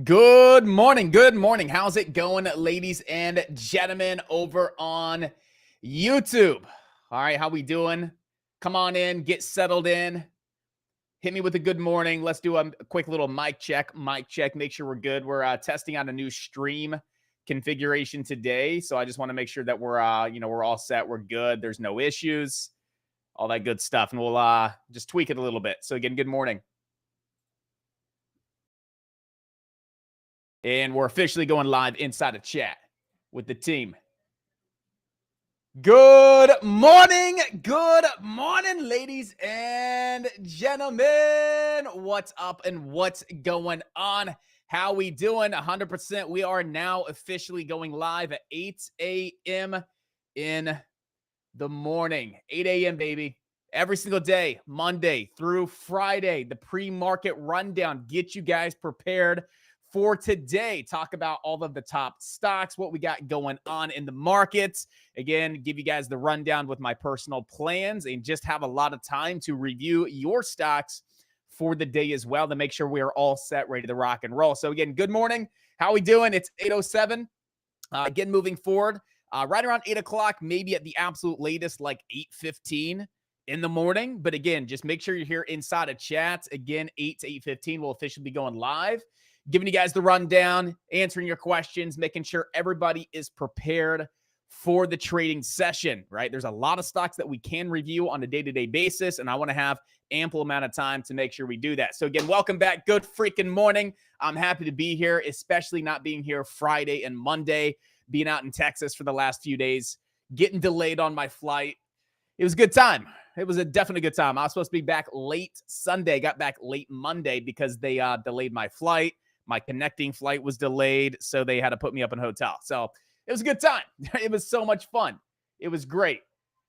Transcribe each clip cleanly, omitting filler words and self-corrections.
Good morning. Good morning. How's it going, ladies and gentlemen, over on YouTube? All right, how we doing? Come on in, get settled in. Hit me with a good morning. Let's do a quick little mic check. Mic check. Make sure we're good. We're testing out a new stream configuration today, so I just want to make sure that we're all set. We're good. There's no issues. All that good stuff, and we'll just tweak it a little bit. So again, good morning. And we're officially going live inside of chat with the team. Good morning, ladies and gentlemen. What's up and what's going on? How we doing? 100%. We are now officially going live at 8 a.m. in the morning. 8 a.m., baby. Every single day, Monday through Friday, the pre-market rundown. Get you guys prepared for today. Talk about all of the top stocks, what we got going on in the markets. Again, give you guys the rundown with my personal plans and just have a lot of time to review your stocks for the day as well to make sure we are all set, ready to rock and roll. So again, good morning. How we doing? It's 8:07. Again, moving forward, right around 8 o'clock, maybe at the absolute latest, like 8:15 in the morning. But again, just make sure you're here inside of chat. Again, 8 to 8:15 will officially be going live, giving you guys the rundown, answering your questions, making sure everybody is prepared for the trading session, right? There's a lot of stocks that we can review on a day-to-day basis, and I want to have ample amount of time to make sure we do that. So again, welcome back. Good freaking morning. I'm happy to be here, especially not being here Friday and Monday, being out in Texas for the last few days, getting delayed on my flight. It was a good time. It was a definitely good time. I was supposed to be back late Sunday, got back late Monday because they delayed my flight. My connecting flight was delayed, so they had to put me up in a hotel. So it was a good time. It was so much fun. It was great.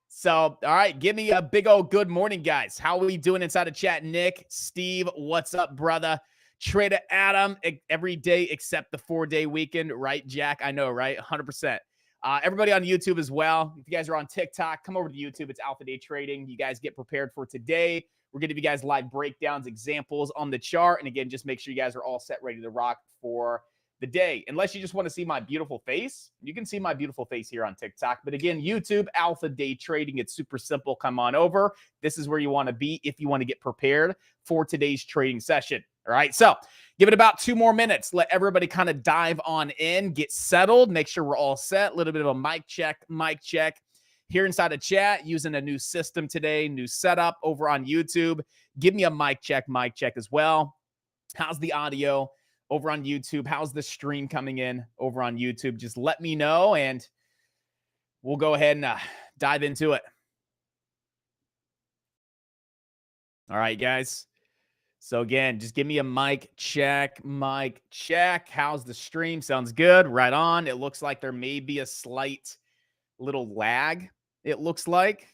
So, all right, give me a big old good morning, guys. How are we doing inside of chat? Nick, Steve, what's up, brother? Trader Adam, every day except the 4-day weekend, right, Jack? I know, right? 100%. Everybody on YouTube as well. If you guys are on TikTok, come over to YouTube. It's Alpha Day Trading. You guys get prepared for today. We're going to give you guys live breakdowns, examples on the chart. And again, just make sure you guys are all set, ready to rock for the day. Unless you just want to see my beautiful face, you can see my beautiful face here on TikTok. But again, YouTube, Alpha Day Trading, it's super simple. Come on over. This is where you want to be if you want to get prepared for today's trading session. All right, so give it about 2 more minutes. Let everybody kind of dive on in, get settled, make sure we're all set. A little bit of a mic check here inside of chat, using a new system today, new setup over on YouTube. Give me a mic check as well. How's the audio over on YouTube? How's the stream coming in over on YouTube? Just let me know, and we'll go ahead and dive into it. All right, guys. So again, just give me a mic check. How's the stream? Sounds good. Right on. It looks like there may be a slight little lag. It looks like.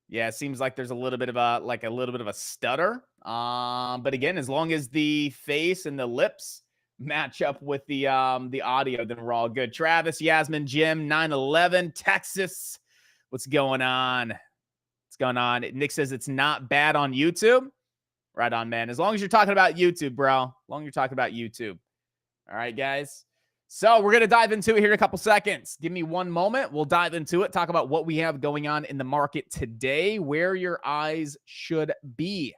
Yeah, it seems like there's a little bit of a stutter. But again, as long as the face and the lips match up with the audio, then we're all good. Travis, Yasmin, Jim, 911, Texas. What's going on? What's going on? Nick says it's not bad on YouTube. Right on, man. As long as you're talking about YouTube, bro. As long as you're talking about YouTube. All right, guys. So we're going to dive into it here in a couple seconds. Give me 1 moment. We'll dive into it. Talk about what we have going on in the market today, where your eyes should be.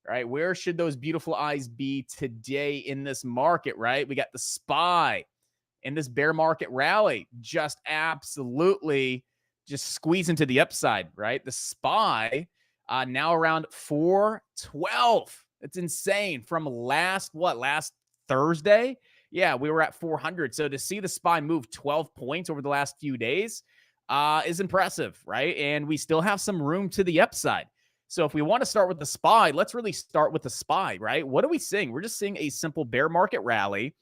All right, where should those beautiful eyes be today in this market, right? We got the SPY in this bear market rally. Just absolutely just squeeze into the upside, right? The SPY now around 412. It's insane. From last Thursday? Yeah, we were at 400. So to see the SPY move 12 points over the last few days is impressive, right? And we still have some room to the upside. So if we want to start with the SPY, let's really start with the SPY, right? What are we seeing? We're just seeing a simple bear market rally.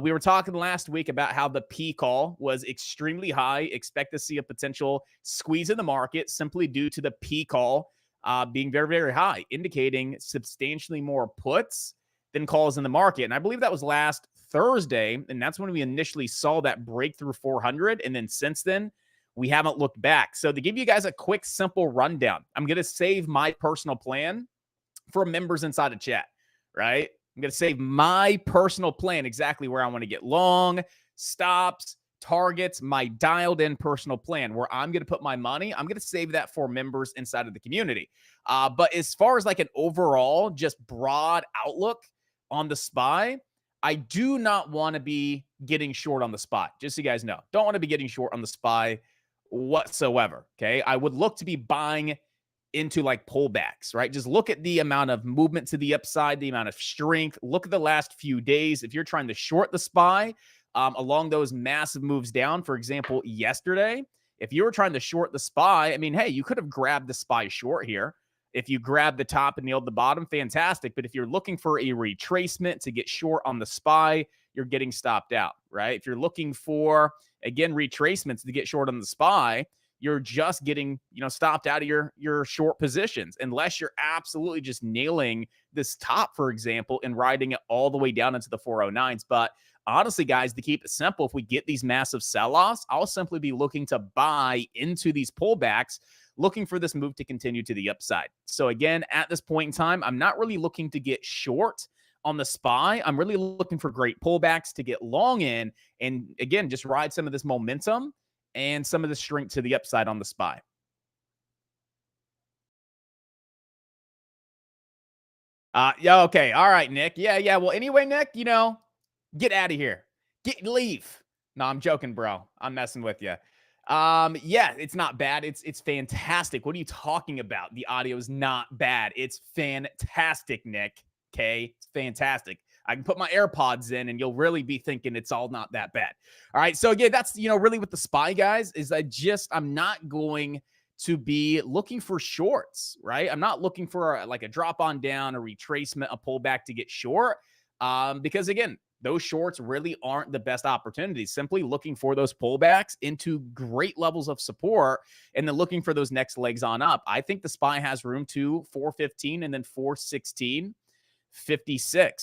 We were talking last week about how the P call was extremely high. Expect to see a potential squeeze in the market simply due to the P call being very, very high, indicating substantially more puts than calls in the market. And I believe that was last Thursday, and that's when we initially saw that breakthrough 400. And then since then, we haven't looked back. So to give you guys a quick, simple rundown, I'm going to save my personal plan for members inside of chat, right? I'm going to save my personal plan exactly where I want to get long, stops, targets, my dialed in personal plan where I'm going to put my money. I'm going to save that for members inside of the community. But as far as like an overall, just broad outlook on the SPY, I do not want to be getting short on the SPY. Just so you guys know, don't want to be getting short on the SPY whatsoever. Okay. I would look to be buying into like pullbacks, right? Just look at the amount of movement to the upside, the amount of strength. Look at the last few days. If you're trying to short the SPY along those massive moves down, for example, yesterday, if you were trying to short the SPY, I mean, hey, you could have grabbed the SPY short here. If you grab the top and nailed the bottom, fantastic. But if you're looking for a retracement to get short on the SPY, you're getting stopped out, right? If you're looking for, again, retracements to get short on the SPY, you're just getting, stopped out of your short positions unless you're absolutely just nailing this top, for example, and riding it all the way down into the 409s. But honestly, guys, to keep it simple, if we get these massive sell-offs, I'll simply be looking to buy into these pullbacks, looking for this move to continue to the upside. So again, at this point in time, I'm not really looking to get short on the SPY. I'm really looking for great pullbacks to get long in and, again, just ride some of this momentum and some of the strength to the upside on the SPY. Yeah, okay. All right, Nick. Yeah. Well, anyway, Nick, get out of here. Leave. No, I'm joking, bro. I'm messing with you. Yeah, it's not bad. It's fantastic. What are you talking about? The audio is not bad. It's fantastic, Nick. Okay, it's fantastic. I can put my AirPods in and you'll really be thinking it's all not that bad. All right. So yeah, that's, really with the SPY, guys, is I'm not going to be looking for shorts, right? I'm not looking for like a drop on down, a retracement, a pullback to get short. Because again, those shorts really aren't the best opportunities. Simply looking for those pullbacks into great levels of support and then looking for those next legs on up. I think the SPY has room to 415 and then 416.56.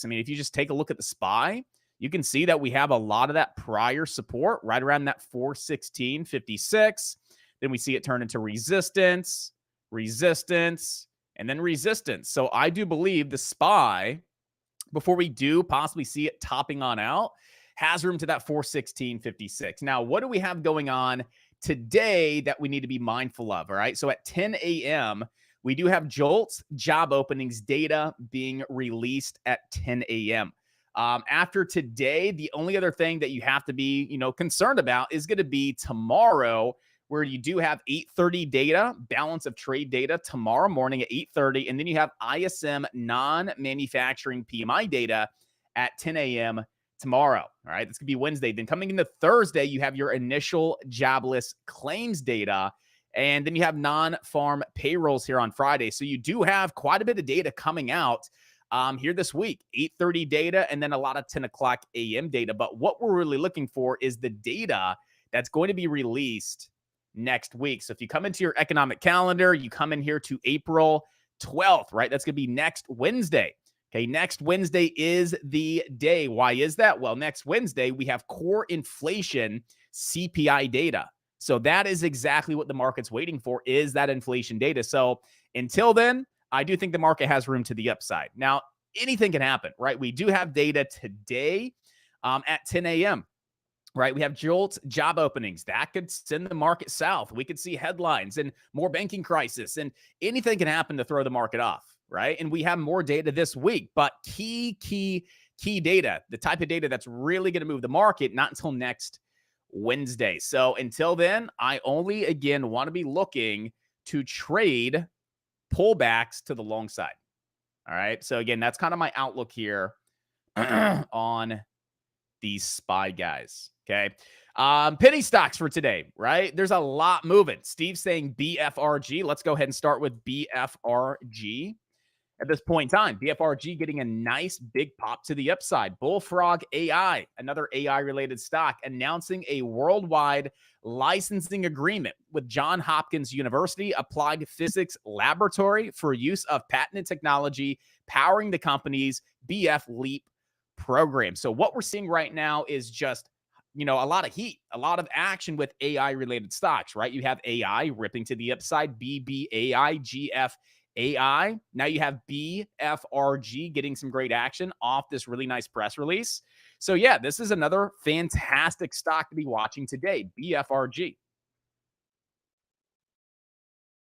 I mean, if you just take a look at the SPY, you can see that we have a lot of that prior support right around that 416.56. Then we see it turn into resistance, and then resistance. So I do believe the SPY, before we do possibly see it topping on out, has room to that 416.56. Now, what do we have going on today that we need to be mindful of? All right. So at 10 a.m., we do have JOLTS job openings data being released at 10 a.m. After today, the only other thing that you have to be, concerned about is going to be tomorrow, where you do have 8:30 data, balance of trade data tomorrow morning at 8:30, and then you have ISM non-manufacturing PMI data at 10 a.m. tomorrow. All right, this could be Wednesday. Then coming into Thursday, you have your initial jobless claims data, and then you have non-farm payrolls here on Friday. So you do have quite a bit of data coming out here this week, 8:30 data, and then a lot of 10 o'clock a.m. data. But what we're really looking for is the data that's going to be released next week. So if you come into your economic calendar, you come in here to April 12th, right? That's going to be next Wednesday. Okay, next Wednesday is the day. Why is that? Well, next Wednesday, we have core inflation CPI data. So that is exactly what the market's waiting for, is that inflation data. So until then, I do think the market has room to the upside. Now, anything can happen, right? We do have data today at 10 a.m., right? We have JOLTS job openings. That could send the market south. We could see headlines and more banking crisis, and anything can happen to throw the market off, right? And we have more data this week, but key data, the type of data that's really going to move the market, not until next Wednesday. So until then, I only, again, want to be looking to trade pullbacks to the long side. All right. So again, that's kind of my outlook here on these SPY guys. Okay. Penny stocks for today, right? There's a lot moving. Steve's saying BFRG. Let's go ahead and start with BFRG. At this point in time, BFRG getting a nice big pop to the upside. Bullfrog AI, another AI-related stock, announcing a worldwide licensing agreement with Johns Hopkins University Applied Physics Laboratory for use of patented technology powering the company's BF Leap program. So what we're seeing right now is just, a lot of heat, a lot of action with AI-related stocks, right? You have AI ripping to the upside, BBAI, AI. Now you have BFRG getting some great action off this really nice press release. So, yeah, this is another fantastic stock to be watching today, BFRG.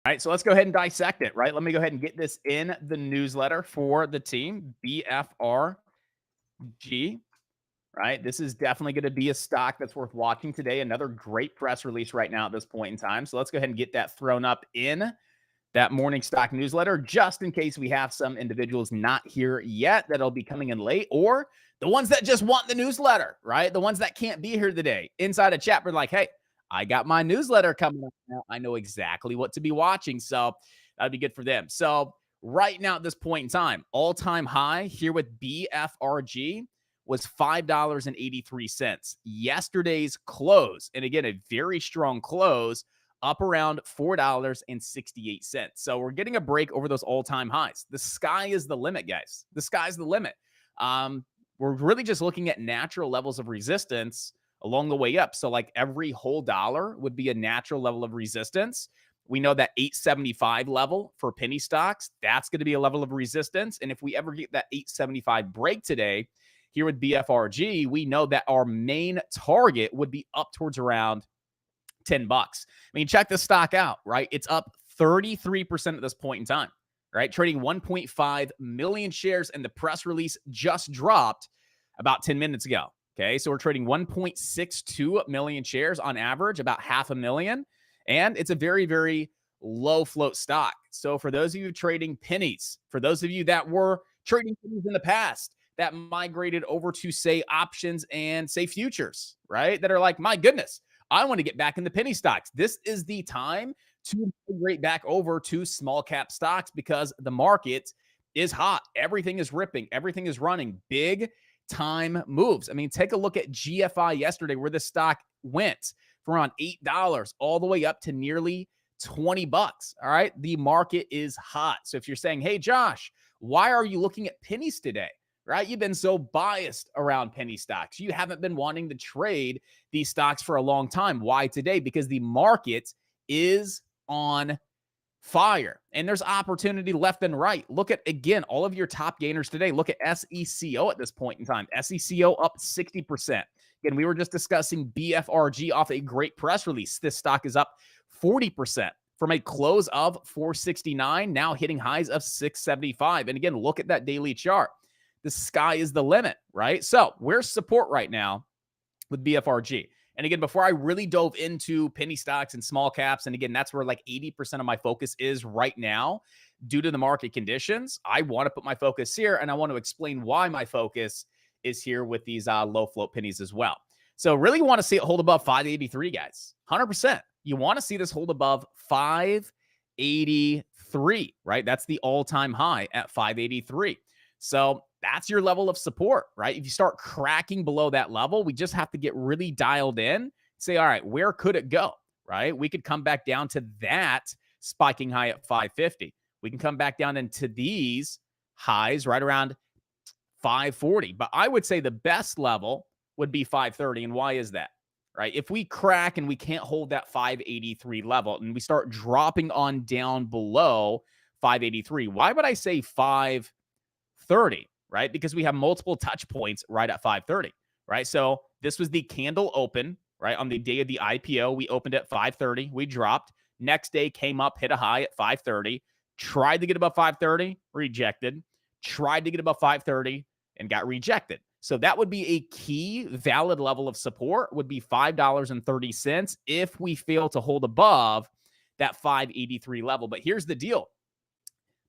All right, so let's go ahead and dissect it, right? Let me go ahead and get this in the newsletter for the team, BFRG, right? This is definitely going to be a stock that's worth watching today. Another great press release right now at this point in time. So let's go ahead and get that thrown up in that morning stock newsletter, just in case we have some individuals not here yet that'll be coming in late, or the ones that just want the newsletter, right? The ones that can't be here today. Inside a chat, we're like, hey, I got my newsletter coming up now. I know exactly what to be watching. So that'd be good for them. So right now at this point in time, all-time high here with BFRG was $5.83. Yesterday's close, and again, a very strong close, up around $4.68. So we're getting a break over those all-time highs. The sky is the limit, guys. The sky's the limit. We're really just looking at natural levels of resistance along the way up. So like every whole dollar would be a natural level of resistance. We know that 875 level for penny stocks, that's going to be a level of resistance. And if we ever get that 875 break today, here with BFRG, we know that our main target would be up towards around $10. I mean, check this stock out, right? It's up 33% at this point in time, right? Trading 1.5 million shares, and the press release just dropped about 10 minutes ago. Okay, so we're trading 1.62 million shares on average, about 500,000. And it's a very, very low float stock. So for those of you trading pennies, for those of you that were trading pennies in the past, that migrated over to, say, options and, say, futures, right? That are like, my goodness, I want to get back in the penny stocks. This is the time to migrate back over to small cap stocks because the market is hot. Everything is ripping. Everything is running. Big time moves. I mean, take a look at GFI yesterday where the stock went from around $8 all the way up to nearly $20. All right. The market is hot. So if you're saying, hey, Josh, why are you looking at pennies today? Right? You've been so biased around penny stocks. You haven't been wanting to trade these stocks for a long time. Why today? Because the market is on fire and there's opportunity left and right. Look at, again, all of your top gainers today. Look at SECO at this point in time. SECO up 60%. Again, we were just discussing BFRG off a great press release. This stock is up 40% from a close of 469, now hitting highs of 675. And again, look at that daily chart. The sky is the limit, right? So where's support right now with BFRG? And again, before I really dove into penny stocks and small caps, and again, that's where like 80% of my focus is right now due to the market conditions, I want to put my focus here, and I want to explain why my focus is here with these low float pennies as well. So really want to see it hold above 583, guys. 100%. You want to see this hold above 583, right? That's the all-time high at 583. So that's your level of support, right? If you start cracking below that level, we just have to get really dialed in, say, all right, where could it go, right? We could come back down to that spiking high at 550. We can come back down into these highs right around 540. But I would say the best level would be 530. And why is that? Right? If we crack and we can't hold that 583 level and we start dropping on down below 583, why would I say 530? Right? Because we have multiple touch points right at 530, right? So this was the candle open, right? On the day of the IPO, we opened at 530, we dropped. Next day came up, hit a high at 530, tried to get above 530, rejected, tried to get above 530 and got rejected. So that would be a key valid level of support would be $5.30 if we fail to hold above that 583 level. But here's the deal.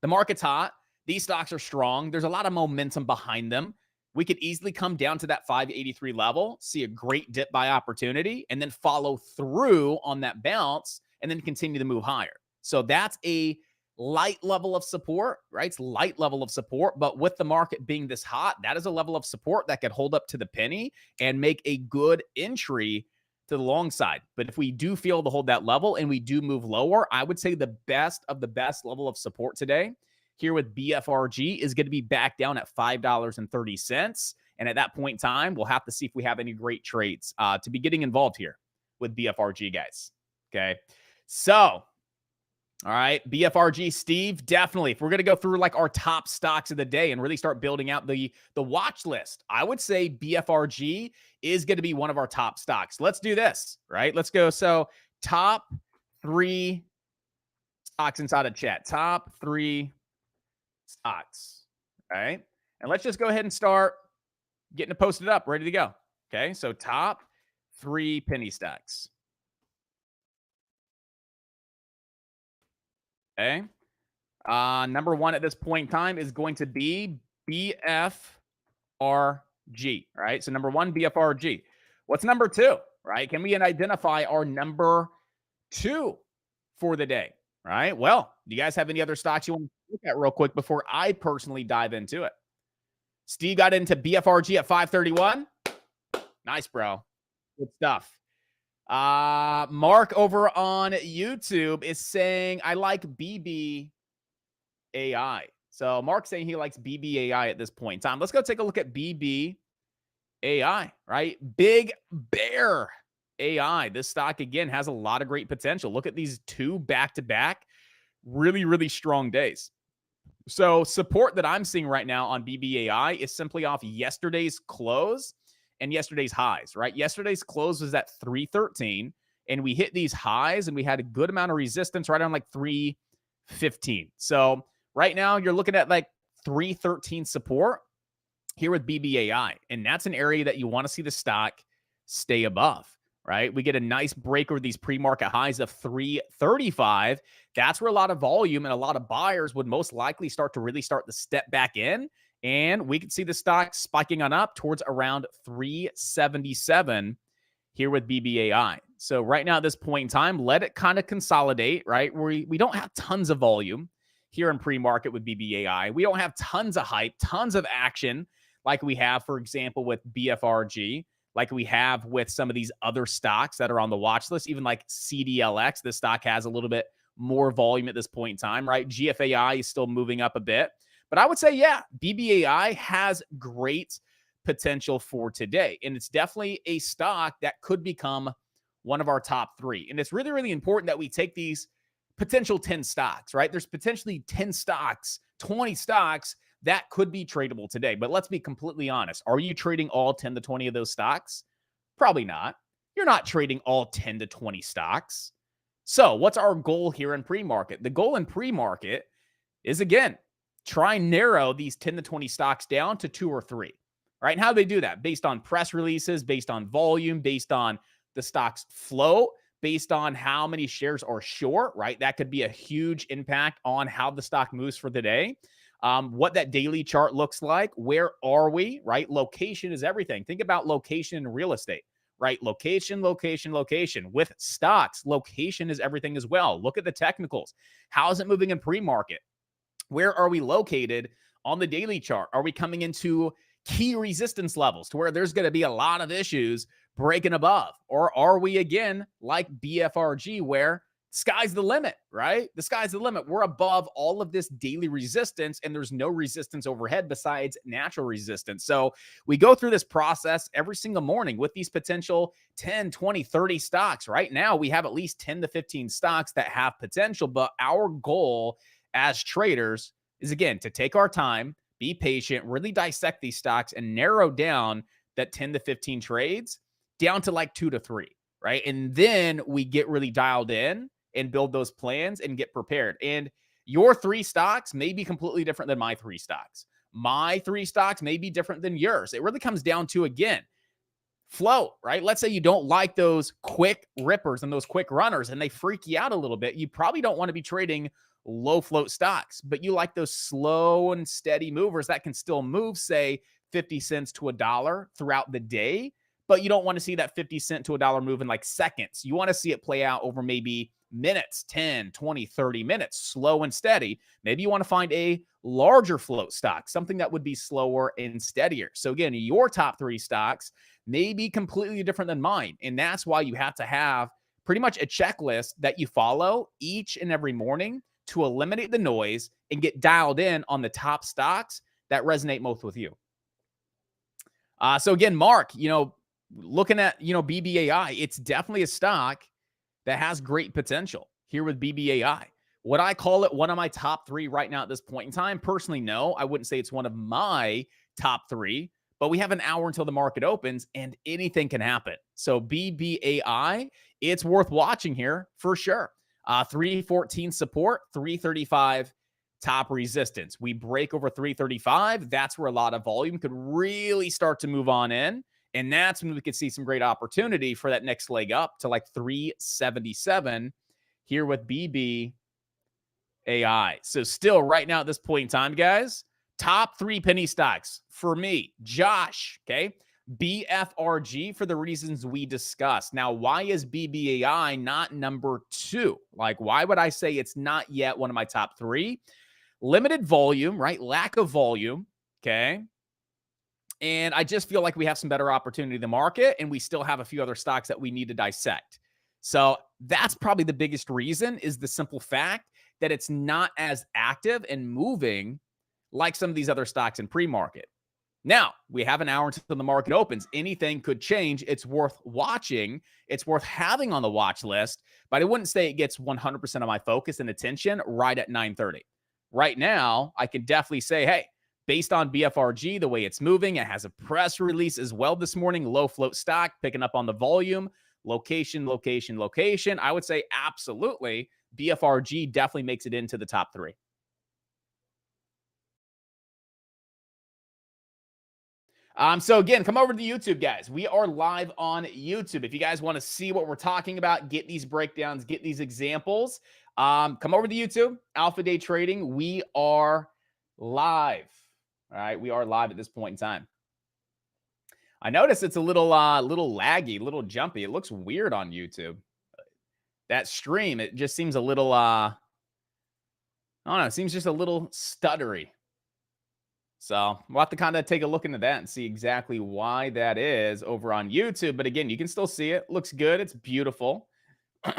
The market's hot. These stocks are strong. There's a lot of momentum behind them. We could easily come down to that 583 level, see a great dip by opportunity, and then follow through on that bounce and then continue to move higher. So that's a light level of support, right? It's light level of support, but with the market being this hot, that is a level of support that could hold up to the penny and make a good entry to the long side. But if we do fail to hold that level and we do move lower, I would say the best of the best level of support today here with BFRG is going to be back down at $5.30. And at that point in time, we'll have to see if we have any great trades to be getting involved here with BFRG, guys. Okay. So All right, BFRG Steve, definitely. If we're gonna go through like our top stocks of the day and really start building out the watch list, I would say BFRG is going to be one of our top stocks. Let's do this, right? Let's go. So top 3 stocks inside of chat. Top 3 stocks, right? And let's just go ahead and start getting it posted up, ready to go. Okay, so top 3 penny stocks. Okay. Number 1 at this point in time is going to be BFRG, right? So number 1, BFRG. What's number 2, right? Can we identify our number 2 for the day, right? Well, do you guys have any other stocks you want to look at real quick before I personally dive into it? Steve got into BFRG at 531. Nice, bro. Good stuff. Mark over on YouTube is saying, I like BBAI. So Mark's saying he likes BBAI at this point in time. Let's go take a look at BBAI, right? Big Bear AI. This stock, again, has a lot of great potential. Look at these 2 back-to-back, really, really strong days. So support that I'm seeing right now on BBAI is simply off yesterday's close and yesterday's highs, right? Yesterday's close was at 313, and we hit these highs, and we had a good amount of resistance right on like 315. So right now you're looking at like 313 support here with BBAI, and that's an area that you want to see the stock stay above, right? We get a nice break over these pre-market highs of 335. That's where a lot of volume and a lot of buyers would most likely start to step back in. And we could see the stock spiking on up towards around 377 here with BBAI. So right now at this point in time, let it kind of consolidate, right? We don't have tons of volume here in pre-market with BBAI. We don't have tons of hype, tons of action like we have, for example, with BFRG, like we have with some of these other stocks that are on the watch list, even like CDLX. This stock has a little bit more volume at this point in time, right? GFAI is still moving up a bit. But I would say, yeah, BBAI has great potential for today. And it's definitely a stock that could become one of our top 3. And it's really, really important that we take these potential 10 stocks, right? There's potentially 10 stocks, 20 stocks that could be tradable today. But let's be completely honest. Are you trading all 10 to 20 of those stocks? Probably not. You're not trading all 10 to 20 stocks. So what's our goal here in pre-market? The goal in pre-market is, again, try and narrow these 10 to 20 stocks down to 2 or 3, right? And how do they do that? Based on press releases, based on volume, based on the stock's flow, based on how many shares are short, right? That could be a huge impact on how the stock moves for the day. What that daily chart looks like. Where are we, right? Location is everything. Think about location in real estate, right? Location, location, location. With stocks, location is everything as well. Look at the technicals. How is it moving in pre-market? Where are we located on the daily chart? Are we coming into key resistance levels to where there's going to be a lot of issues breaking above? Or are we, again, like BFRG, where sky's the limit, right? The sky's the limit. We're above all of this daily resistance, and there's no resistance overhead besides natural resistance. So we go through this process every single morning with these potential 10, 20, 30 stocks. Right now, we have at least 10 to 15 stocks that have potential, but our goal as traders is, again, to take our time, be patient, really dissect these stocks, and narrow down that 10 to 15 trades down to like 2 to 3, right? And then we get really dialed in and build those plans and get prepared. And your 3 stocks may be completely different than my 3 stocks. My 3 stocks may be different than yours. It really comes down to, again, flow, right? Let's say you don't like those quick rippers and those quick runners and they freak you out a little bit. You probably don't want to be trading low float stocks, but you like those slow and steady movers that can still move, say, 50 cents to $1 throughout the day. But you don't want to see that 50 cent to $1 move in like seconds. You want to see it play out over maybe minutes, 10, 20, 30 minutes, slow and steady. Maybe you want to find a larger float stock, something that would be slower and steadier. So again, your top 3 stocks may be completely different than mine. And that's why you have to have pretty much a checklist that you follow each and every morning to eliminate the noise and get dialed in on the top stocks that resonate most with you. So again, Mark, looking at, BBAI, it's definitely a stock that has great potential here with BBAI. Would I call it one of my top 3 right now at this point in time? Personally, no. I wouldn't say it's one of my top 3, but we have an hour until the market opens and anything can happen. So BBAI, it's worth watching here for sure. 314 support, 335 top resistance. We break over 335. That's where a lot of volume could really start to move on in. And that's when we could see some great opportunity for that next leg up to like 377 here with BBAI. So still right now at this point in time, guys, top 3 penny stocks for me, Josh, okay? BFRG for the reasons we discussed. Now, why is BBAI not number 2? Like, why would I say it's not yet one of my top 3? Limited volume, right? Lack of volume, okay? And I just feel like we have some better opportunity in the market, and we still have a few other stocks that we need to dissect. So that's probably the biggest reason, is the simple fact that it's not as active and moving like some of these other stocks in pre-market. Now, we have an hour until the market opens. Anything could change. It's worth watching. It's worth having on the watch list, but I wouldn't say it gets 100% of my focus and attention right at 9:30. Right now, I can definitely say, hey, based on BFRG, the way it's moving, it has a press release as well this morning, low float stock, picking up on the volume, location. I would say absolutely BFRG definitely makes it into the top 3. So again, come over to YouTube, guys. We are live on YouTube. If you guys want to see what we're talking about, get these breakdowns, get these examples, come over to YouTube, Alpha Day Trading. We are live. All right, we are live at this point in time. I notice it's a little laggy, a little jumpy. It looks weird on YouTube. That stream, it just seems a little I don't know, it seems just a little stuttery. So we'll have to kind of take a look into that and see exactly why that is over on YouTube. But again, you can still see it. Looks good. It's beautiful. All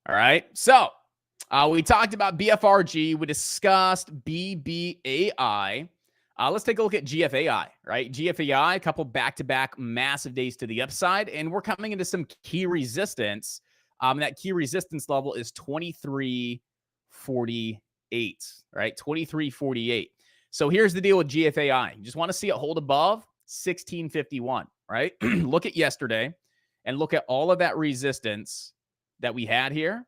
right. So we talked about BFRG. We discussed BBAI. Let's take a look at GFAI, right? GFAI, a couple back-to-back massive days to the upside, and we're coming into some key resistance. That key resistance level is 2348, right? 2348. So here's the deal with GFAI. You just want to see it hold above 1651, right? Look at yesterday and look at all of that resistance that we had here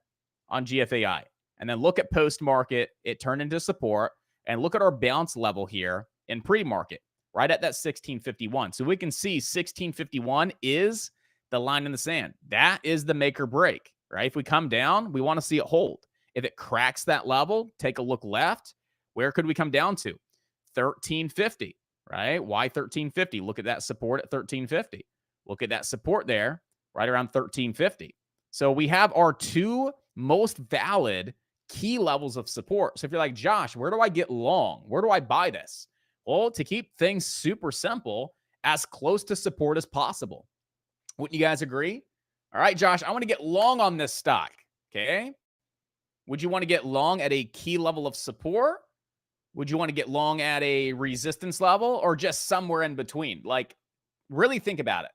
on GFAI. And then look at post-market, it turned into support. And look at our bounce level here in pre-market, right at that 1651. So we can see 1651 is the line in the sand. That is the make or break, right? If we come down, we want to see it hold. If it cracks that level, take a look left. Where could we come down to? 1350, right? Why 1350? Look at that support at 1350. Look at that support there, right around 1350. So we have our 2 most valid key levels of support. So if you're like, Josh, where do I get long? Where do I buy this? Well, to keep things super simple, as close to support as possible. Wouldn't you guys agree? All right, Josh, I want to get long on this stock. Okay. Would you want to get long at a key level of support? Would you want to get long at a resistance level, or just somewhere in between? Like, really think about it.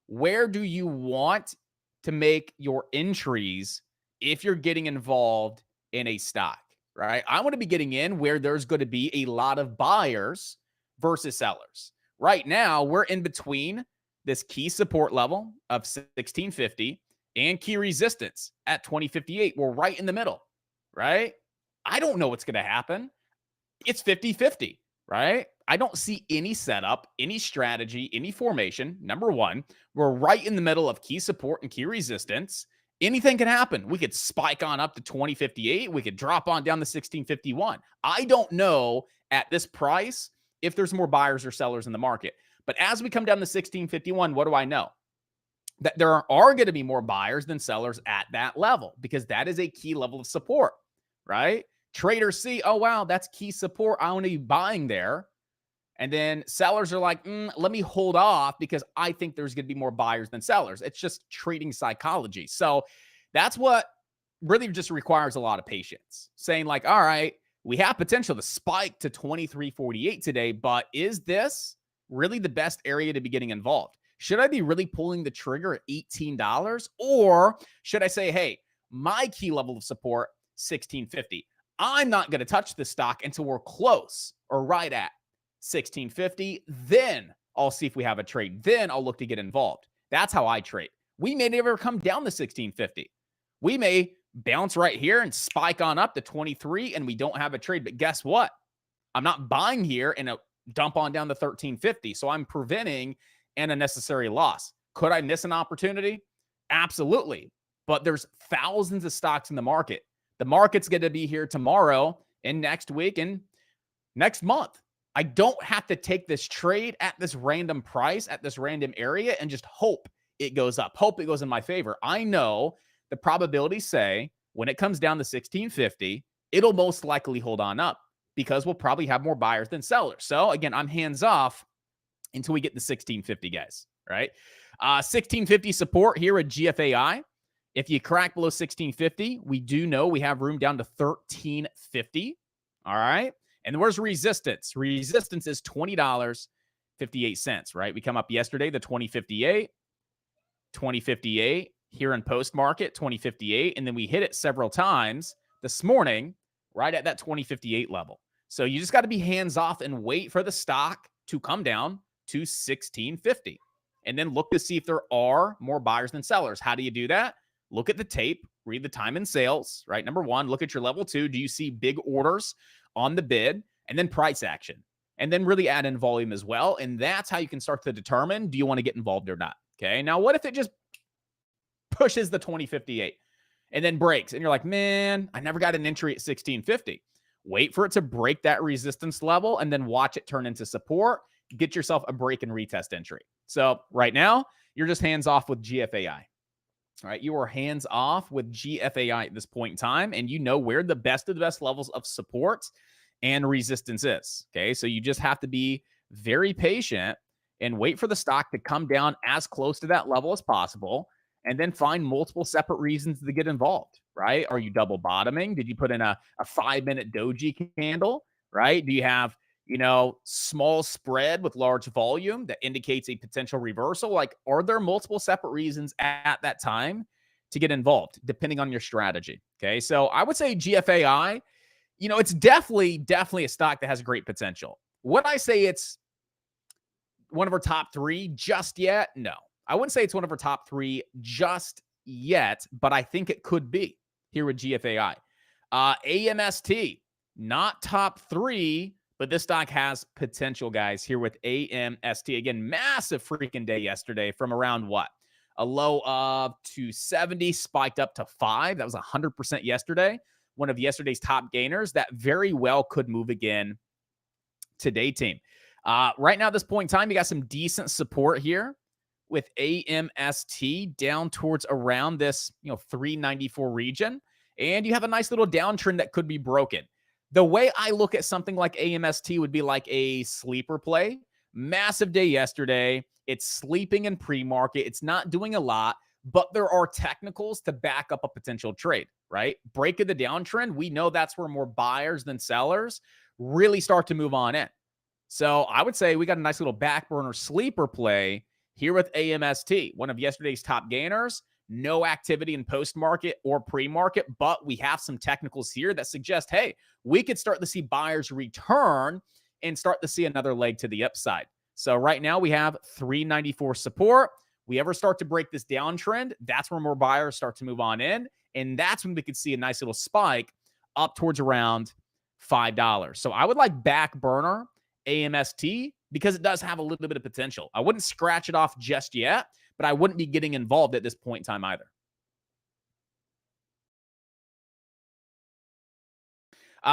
Where do you want to make your entries if you're getting involved in a stock, right? I want to be getting in where there's going to be a lot of buyers versus sellers. Right now, we're in between this key support level of 1650 and key resistance at 2058. We're right in the middle, right? I don't know what's going to happen. It's 50-50, right? I don't see any setup, any strategy, any formation. Number one, we're right in the middle of key support and key resistance. Anything can happen. We could spike on up to 2058. We could drop on down to 1651. I don't know at this price if there's more buyers or sellers in the market. But as we come down to 1651, what do I know? That there are going to be more buyers than sellers at that level, because that is a key level of support, right? Traders see, oh, wow, that's key support. I want to be buying there. And then sellers are like, let me hold off because I think there's going to be more buyers than sellers. It's just trading psychology. So that's what really just requires a lot of patience. Saying like, all right, we have potential to spike to 2348 today, but is this really the best area to be getting involved? Should I be really pulling the trigger at $18? Or should I say, hey, my key level of support, 1650. I'm not going to touch this stock until we're close or right at 1650. Then I'll see if we have a trade. Then I'll look to get involved. That's how I trade. We may never come down to 1650. We may bounce right here and spike on up to 23 and we don't have a trade. But guess what? I'm not buying here and a dump on down to 1350. So I'm preventing an unnecessary loss. Could I miss an opportunity? Absolutely. But there's thousands of stocks in the market. The market's going to be here tomorrow and next week and next month. I don't have to take this trade at this random price, at this random area, and just hope it goes up, hope it goes in my favor. I know the probabilities say when it comes down to 1650, it'll most likely hold on up because we'll probably have more buyers than sellers. So again, I'm hands off until we get the 1650, guys, right? 1650 support here at GFAI. If you crack below 1650, we do know we have room down to 1350. All right. And where's resistance? Resistance is $20.58, right? We come up yesterday, the 2058, 2058 here in post market, 2058. And then we hit it several times this morning, right at that 2058 level. So you just got to be hands off and wait for the stock to come down to 1650. And then look to see if there are more buyers than sellers. How do you do that? Look at the tape, read the time and sales, right? Number one, look at your level 2. Do you see big orders on the bid? And then price action. And then really add in volume as well. And that's how you can start to determine, do you want to get involved or not? Okay. Now, what if it just pushes the 2058 and then breaks? And you're like, man, I never got an entry at 1650. Wait for it to break that resistance level and then watch it turn into support. Get yourself a break and retest entry. So right now, you're just hands off with GFAI. All right, you are hands off with GFAI at this point in time, and you know where the best of the best levels of support and resistance is. Okay, so you just have to be very patient and wait for the stock to come down as close to that level as possible, and then find multiple separate reasons to get involved, right? Are you double bottoming? Did you put in a 5-minute doji candle, right? Do you have, small spread with large volume that indicates a potential reversal? Like, are there multiple separate reasons at that time to get involved, depending on your strategy? Okay, so I would say GFAI, it's definitely a stock that has great potential. Would I say it's one of our top 3 just yet? No, I wouldn't say it's one of our top 3 just yet, but I think it could be here with GFAI. AMST, not top 3, but this stock has potential, guys, here with AMST. Again, massive freaking day yesterday from around what? A low of 270, spiked up to 5. That was 100% yesterday. One of yesterday's top gainers that very well could move again today, team. Right now, at this point in time, you got some decent support here with AMST down towards around this, 394 region. And you have a nice little downtrend that could be broken. The way I look at something like AMST would be like a sleeper play. Massive day yesterday. It's sleeping in pre-market. It's not doing a lot, but there are technicals to back up a potential trade, right? Break of the downtrend. We know that's where more buyers than sellers really start to move on in. So I would say we got a nice little back burner sleeper play here with AMST, one of yesterday's top gainers. No activity in post-market or pre-market, but we have some technicals here that suggest, hey, we could start to see buyers return and start to see another leg to the upside. So right now we have 394 support. We ever start to break this downtrend, that's where more buyers start to move on in. And that's when we could see a nice little spike up towards around $5. So I would like back burner AMST because it does have a little bit of potential. I wouldn't scratch it off just yet, but I wouldn't be getting involved at this point in time either.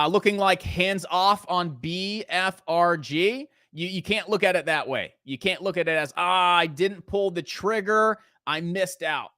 Looking like hands off on BFRG. You can't look at it that way. You can't look at it as, I didn't pull the trigger. I missed out.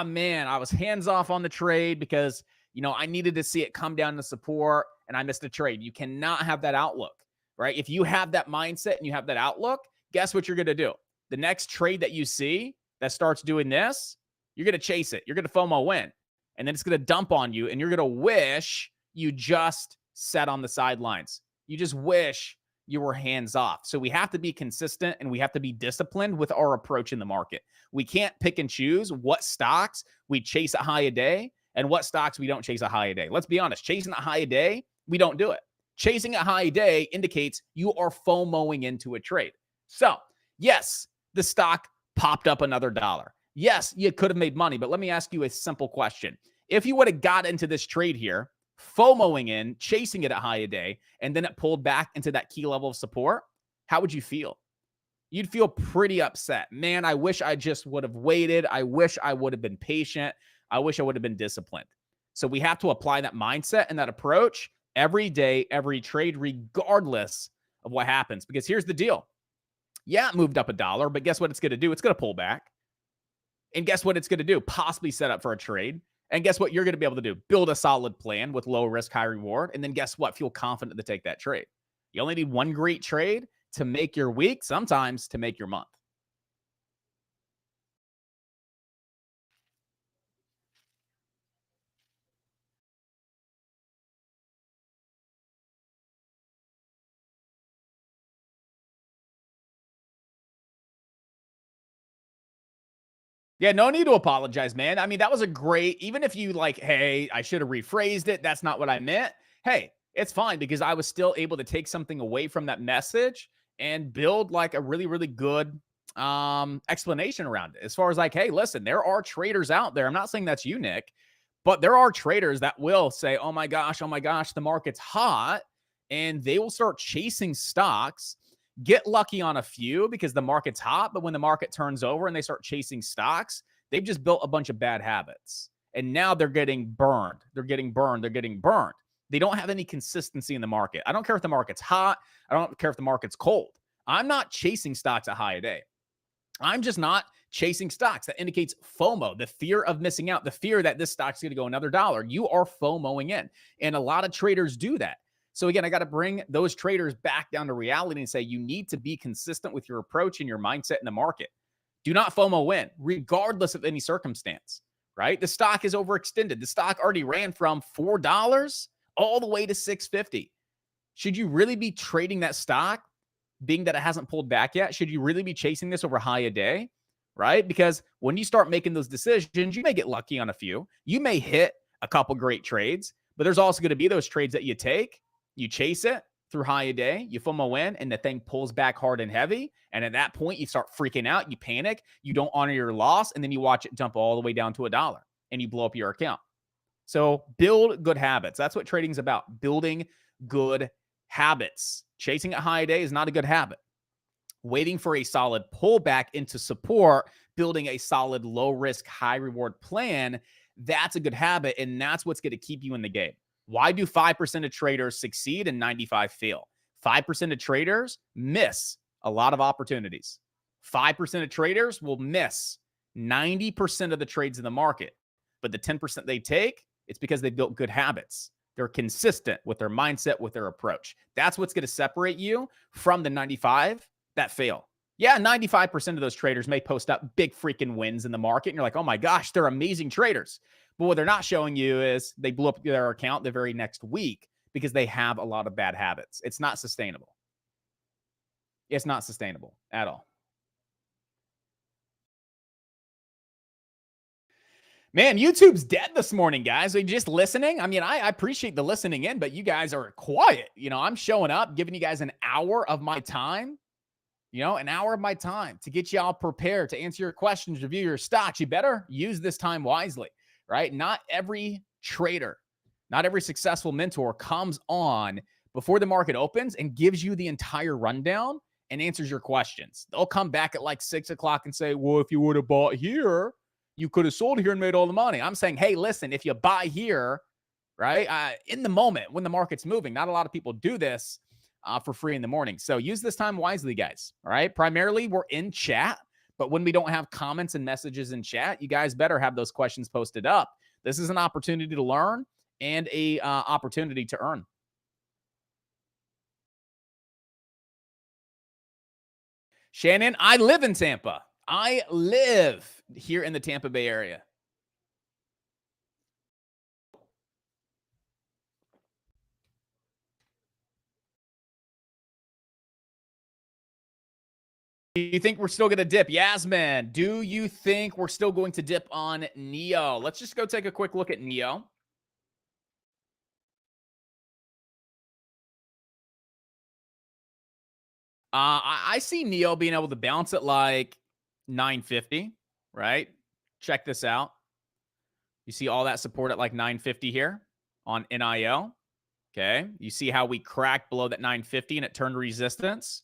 Man, I was hands off on the trade because, I needed to see it come down to support and I missed a trade. You cannot have that outlook, right? If you have that mindset and you have that outlook, guess what you're going to do? The next trade that you see that starts doing this, you're going to chase it. You're going to FOMO win. And then it's going to dump on you. And you're going to wish you just sat on the sidelines. You just wish you were hands off. So we have to be consistent and we have to be disciplined with our approach in the market. We can't pick and choose what stocks we chase a high a day and what stocks we don't chase a high a day. Let's be honest, chasing a high a day, we don't do it. Chasing a high a day indicates you are FOMOing into a trade. So, yes, the stock popped up another dollar. Yes, you could have made money, but let me ask you a simple question. If you would have got into this trade here, FOMOing in, chasing it at high a day, and then it pulled back into that key level of support, how would you feel? You'd feel pretty upset. Man, I wish I just would have waited. I wish I would have been patient. I wish I would have been disciplined. So we have to apply that mindset and that approach every day, every trade, regardless of what happens. Because here's the deal. Yeah, it moved up a dollar, but guess what it's going to do? It's going to pull back. And guess what it's going to do? Possibly set up for a trade. And guess what you're going to be able to do? Build a solid plan with low risk, high reward. And then guess what? Feel confident to take that trade. You only need one great trade to make your week, sometimes to make your month. Yeah, no need to apologize, man. I mean, that was a great, even if you like, hey, I should have rephrased it. That's not what I meant. Hey, it's fine because I was still able to take something away from that message and build like a really, really good explanation around it. As far as like, hey, listen, there are traders out there. I'm not saying that's you, Nick, but there are traders that will say, oh my gosh, the market's hot. And they will start chasing stocks, get lucky on a few because the market's hot. But when the market turns over and they start chasing stocks, they've just built a bunch of bad habits. And now they're getting burned. They're getting burned. They're getting burned. They don't have any consistency in the market. I don't care if the market's hot. I don't care if the market's cold. I'm not chasing stocks at high a day. I'm just not chasing stocks. That indicates FOMO, the fear of missing out, the fear that this stock's going to go another dollar. You are FOMOing in. And a lot of traders do that. So again, I got to bring those traders back down to reality and say, you need to be consistent with your approach and your mindset in the market. Do not FOMO win, regardless of any circumstance, right? The stock is overextended. The stock already ran from $4 all the way to $6.50. Should you really be trading that stock, being that it hasn't pulled back yet? Should you really be chasing this over high a day, right? Because when you start making those decisions, you may get lucky on a few. You may hit a couple great trades, but there's also going to be those trades that you take, you chase it through high a day, you FOMO in, and the thing pulls back hard and heavy. And at that point, you start freaking out, you panic, you don't honor your loss, and then you watch it dump all the way down to $1 and you blow up your account. So build good habits. That's what trading is about, building good habits. Chasing a high day is not a good habit. Waiting for a solid pullback into support, building a solid low risk, high reward plan, that's a good habit. And that's what's going to keep you in the game. Why do 5% of traders succeed and 95 fail? 5% of traders miss a lot of opportunities. 5% of traders will miss 90% of the trades in the market. But the 10% they take, it's because they built good habits. They're consistent with their mindset, with their approach. That's what's going to separate you from the 95 that fail. Yeah, 95% of those traders may post up big freaking wins in the market. And you're like, oh my gosh, they're amazing traders. But what they're not showing you is they blew up their account the very next week because they have a lot of bad habits. It's not sustainable. It's not sustainable at all. Man, YouTube's dead this morning, guys. Are you just listening? I mean, I appreciate the listening in, but you guys are quiet. You know, I'm showing up, giving you guys an hour of my time, an hour of my time to get y'all prepared to answer your questions, review your stocks. You better use this time wisely, right? Not every trader, not every successful mentor comes on before the market opens and gives you the entire rundown and answers your questions. They'll come back at like 6 o'clock and say, well, if you would have bought here, you could have sold here and made all the money. I'm saying, hey, listen, if you buy here, right, in the moment when the market's moving, not a lot of people do this for free in the morning. So use this time wisely, guys. All right. Primarily, we're in chat, but when we don't have comments and messages in chat, you guys better have those questions posted up. This is an opportunity to learn and a opportunity to earn. Shannon, I live in Tampa. I live here in the Tampa Bay area. you think we're still going to dip? Yasmin, do you think we're still going to dip on NEO? Let's just go take a quick look at NEO. I see NEO being able to bounce at like 950, right? Check this out. You see all that support at like 950 here on NIO. Okay. You see how we cracked below that 950 and it turned resistance.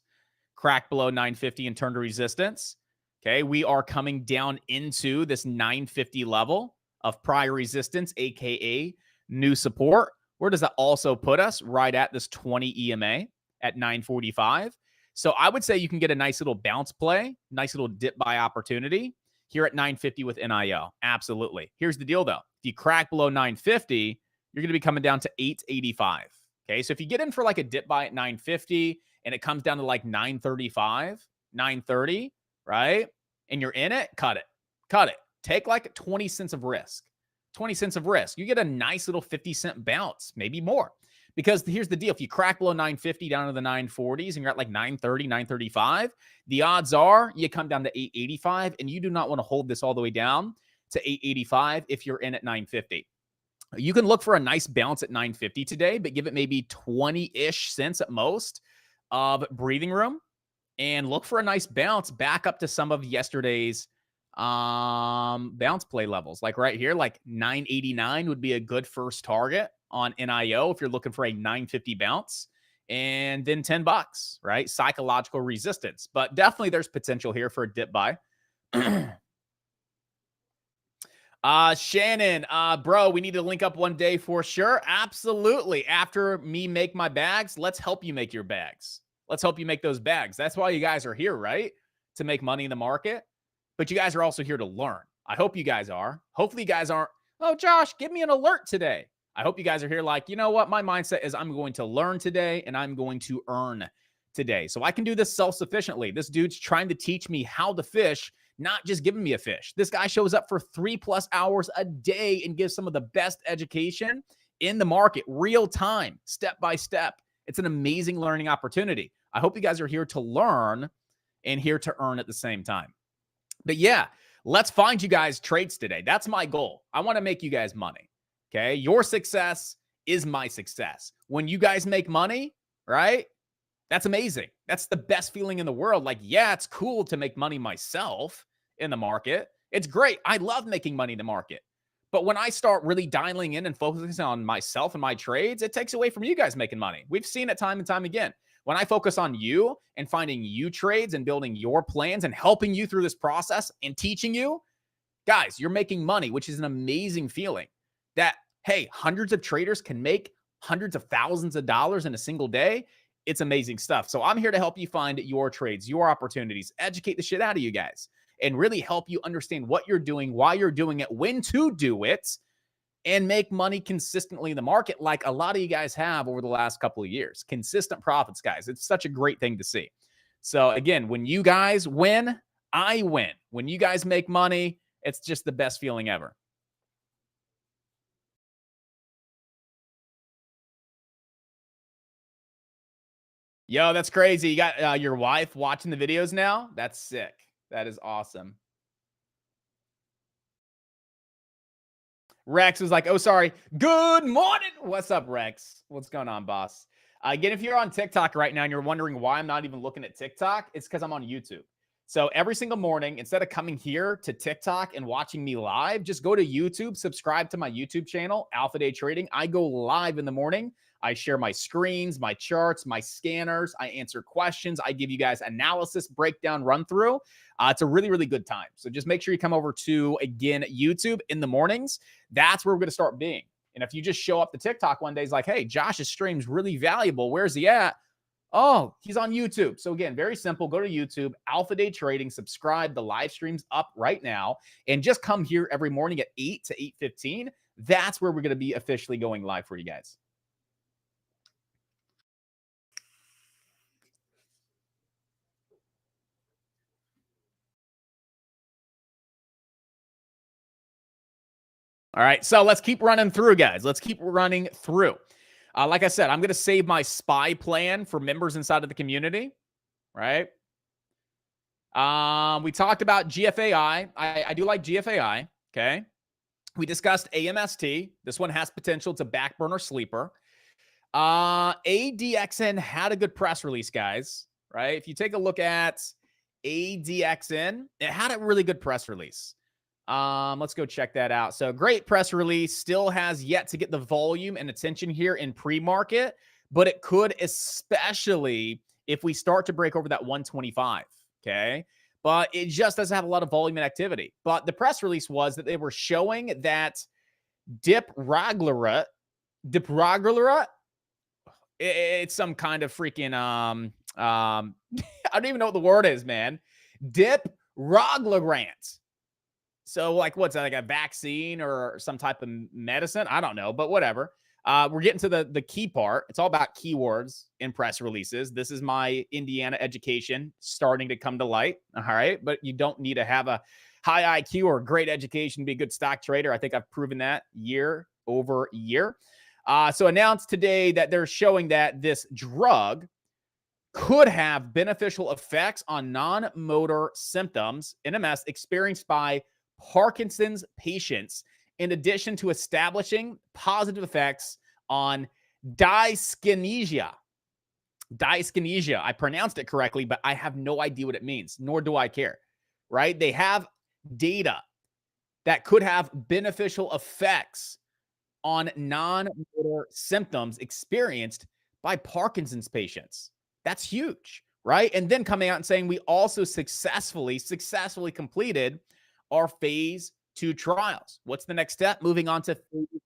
Cracked below 950 and turned to resistance. Okay, we are coming down into this 950 level of prior resistance, aka new support. Where does that also put us? Right at this 20 EMA at 945. So I would say you can get a nice little bounce play, nice little dip buy opportunity here at 950 with NIO. Absolutely. Here's the deal though. If you crack below 950, you're going to be coming down to 885. Okay, so if you get in for like a dip buy at 950 and it comes down to like 935, 930, right? And you're in it, cut it. Cut it. Take like 20 cents of risk. 20 cents of risk. You get a nice little 50-cent bounce, maybe more. Because here's the deal. If you crack below 950 down to the 940s and you're at like 930, 935, the odds are you come down to 885 and you do not want to hold this all the way down to 885 if you're in at 950. You can look for a nice bounce at 950 today, but give it maybe 20-ish cents at most of breathing room and look for a nice bounce back up to some of yesterday's bounce play levels. Like right here, like 989 would be a good first target on NIO if you're looking for a 950 bounce. And then $10, right? Psychological resistance. But definitely there's potential here for a dip buy. Shannon, bro, we need to link up one day for sure. Absolutely. After me make my bags, let's help you make your bags. Let's help you make those bags. That's why you guys are here, right? To make money in the market. But you guys are also here to learn. I hope you guys are. Hopefully you guys aren't, oh, Josh, give me an alert today. I hope you guys are here like, you know what? My mindset is I'm going to learn today and I'm going to earn today. So I can do this self-sufficiently. This dude's trying to teach me how to fish, not just giving me a fish. This guy shows up for 3+ hours a day and gives some of the best education in the market, real time, step by step. It's an amazing learning opportunity. I hope you guys are here to learn and here to earn at the same time. But yeah, let's find you guys trades today. That's my goal. I want to make you guys money. Okay. Your success is my success. When you guys make money, right? That's amazing. That's the best feeling in the world. Like, yeah, it's cool to make money myself in the market. It's great. I love making money in the market. But when I start really dialing in and focusing on myself and my trades, it takes away from you guys making money. We've seen it time and time again. When I focus on you and finding you trades and building your plans and helping you through this process and teaching you, guys, you're making money, which is an amazing feeling that, hey, hundreds of traders can make hundreds of thousands of dollars in a single day. It's amazing stuff. So I'm here to help you find your trades, your opportunities, educate the shit out of you guys, and really help you understand what you're doing, why you're doing it, when to do it, and make money consistently in the market like a lot of you guys have over the last couple of years. Consistent profits, guys. It's such a great thing to see. So again, when you guys win, I win. When you guys make money, it's just the best feeling ever. Yo, that's crazy. You got your wife watching the videos now? That's sick. That is awesome. Rex was like, oh, sorry. Good morning. What's up, Rex? What's going on, boss? Again, if you're on TikTok right now and you're wondering why I'm not even looking at TikTok, it's because I'm on YouTube. So every single morning, instead of coming here to TikTok and watching me live, just go to YouTube, subscribe to my YouTube channel, Alpha Day Trading. I go live in the morning. I share my screens, my charts, my scanners. I answer questions. I give you guys analysis, breakdown, run through. It's a really, really good time. So just make sure you come over to, again, YouTube in the mornings. That's where we're going to start being. And if you just show up to TikTok one day, it's like, hey, Josh's stream's really valuable. Where's he at? Oh, he's on YouTube. So again, very simple. Go to YouTube, Alpha Day Trading, subscribe. The live stream's up right now. And just come here every morning at 8 to 8:15. That's where we're going to be officially going live for you guys. All right, so let's keep running through, guys. Let's keep running through. Like I said, I'm going to save my SPY plan for members inside of the community, right? We talked about GFAI. I do like GFAI. Okay. We discussed AMST. This one has potential. It's a back burner sleeper. ADXN had a good press release, guys, right? If you take a look at ADXN, it had a really good press release. Let's go check that out. So great press release, still has yet to get the volume and attention here in pre-market, but it could, especially if we start to break over that 125. Okay. But it just doesn't have a lot of volume and activity. But the press release was that they were showing that Dipraglurate, it's some kind of freaking I don't even know what the word is, man. Dipraglurant. So, like, what's that, like a vaccine or some type of medicine? I don't know, but whatever. We're getting to the key part. It's all about keywords in press releases. This is my Indiana education starting to come to light. All right. But you don't need to have a high IQ or great education to be a good stock trader. I think I've proven that year over year. So announced today that they're showing that this drug could have beneficial effects on non-motor symptoms, NMS, experienced by Parkinson's patients, in addition to establishing positive effects on dyskinesia. Dyskinesia. I pronounced it correctly, but I have no idea what it means, nor do I care, right? They have data that could have beneficial effects on non-motor symptoms experienced by Parkinson's patients. That's huge, right? And then coming out and saying we also successfully completed our phase 2 trials. What's the next step? Moving on to phase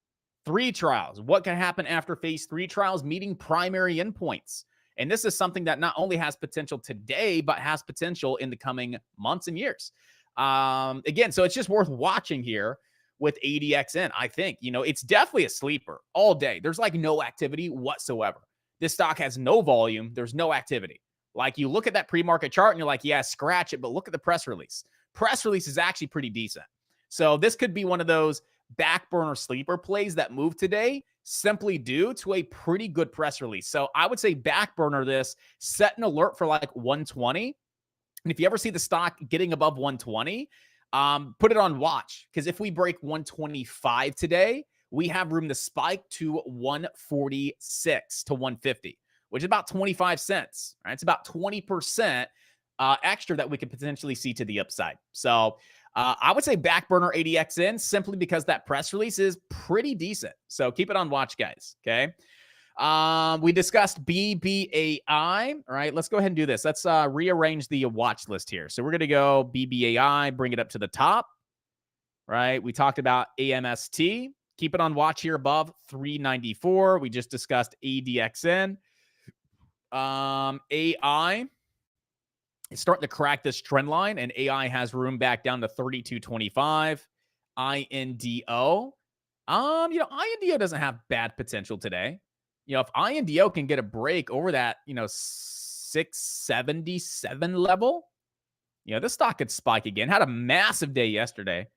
3 trials. What can happen after phase 3 trials? Meeting primary endpoints. And this is something that not only has potential today, but has potential in the coming months and years. Again, so it's just worth watching here with ADXN. I think, it's definitely a sleeper all day. There's like no activity whatsoever. This stock has no volume. There's no activity. Like, you look at that pre-market chart and you're like, yeah, scratch it. But look at the press release. Press release is actually pretty decent. So this could be one of those back burner sleeper plays that move today simply due to a pretty good press release. So I would say back burner this, set an alert for like 120. And if you ever see the stock getting above 120, put it on watch. Because if we break 125 today, we have room to spike to 146 to 150, which is about 25 cents. Right? It's about 20% extra that we could potentially see to the upside. So I would say back burner ADXN simply because that press release is pretty decent. So keep it on watch, guys. Okay. We discussed BBAI. All right, let's go ahead and do this. Let's rearrange the watch list here. So we're going to go BBAI, bring it up to the top. Right. We talked about AMST. Keep it on watch here above 394. We just discussed ADXN. AI is starting to crack this trend line, and AI has room back down to 32.25. INDO. INDO doesn't have bad potential today. If INDO can get a break over that, 677 level, this stock could spike again. Had a massive day yesterday.